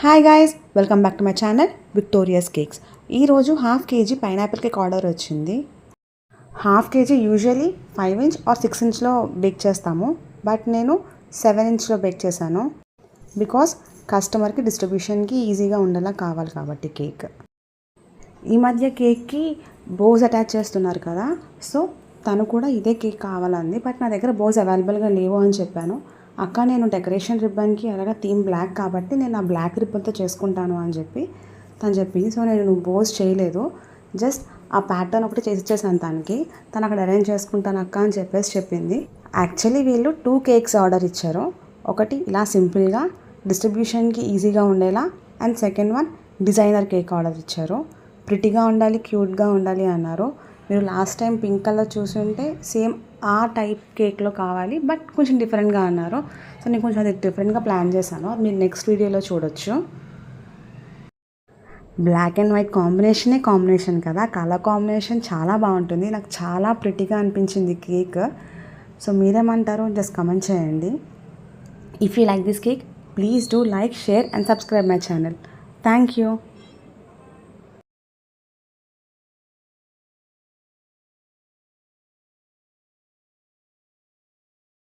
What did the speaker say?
Hi guys, welcome back to my channel victorious cakes. ఈరోజు half KG pineapple cake order వచ్చింది. Half KG usually 5 inch or 6 ఇంచ్లో bake చేస్తాము, but నేను 7 ఇంచ్లో bake చేశాను. Because కస్టమర్కి డిస్ట్రిబ్యూషన్కి ఈజీగా ఉండేలా కావాలి కాబట్టి కేక్. ఈ మధ్య కేక్కి బోస్ అటాచ్ చేస్తున్నారు కదా, సో తను కూడా ఇదే కేక్ కావాలంది. బట్ నా దగ్గర బోస్ అవైలబుల్గా లేవు అని చెప్పాను. అక్క, నేను డెకరేషన్ రిబ్బన్కి అలాగా థీమ్ బ్లాక్ కాబట్టి నేను ఆ బ్లాక్ రిబ్బన్తో చేసుకుంటాను అని చెప్పి తను చెప్పింది. సో నేను బోస్ చేయలేదు, జస్ట్ ఆ ప్యాటర్న్ ఒకటి చేసి ఇచ్చేసాను తనకి. తను అక్కడ అరేంజ్ చేసుకుంటాను అక్క అని చెప్పింది. యాక్చువల్లీ వీళ్ళు 2 కేక్స్ ఆర్డర్ ఇచ్చారు. ఒకటి ఇలా సింపుల్గా డిస్ట్రిబ్యూషన్కి ఈజీగా ఉండేలా, and second one designer cake order ఇచ్చారు. ప్రిటీగా ఉండాలి, క్యూట్గా ఉండాలి అన్నారు. మీరు లాస్ట్ టైం పింక్ కలర్ చూసుంటే సేమ్ ఆ టైప్ కేక్లో కావాలి, బట్ కొంచెం డిఫరెంట్గా అన్నారు. సో నేను కొంచెం అది డిఫరెంట్గా ప్లాన్ చేశాను, మీరు నెక్స్ట్ వీడియోలో చూడొచ్చు. బ్లాక్ అండ్ వైట్ కాంబినేషన్ కదా, కలర్ కాంబినేషన్ చాలా బాగుంటుంది. నాకు చాలా ప్రిటీగా అనిపించింది కేక్. సో మీరేమంటారో జస్ట్ కమెంట్ చేయండి. If you like this cake, please do like, share and subscribe my channel. Thank you.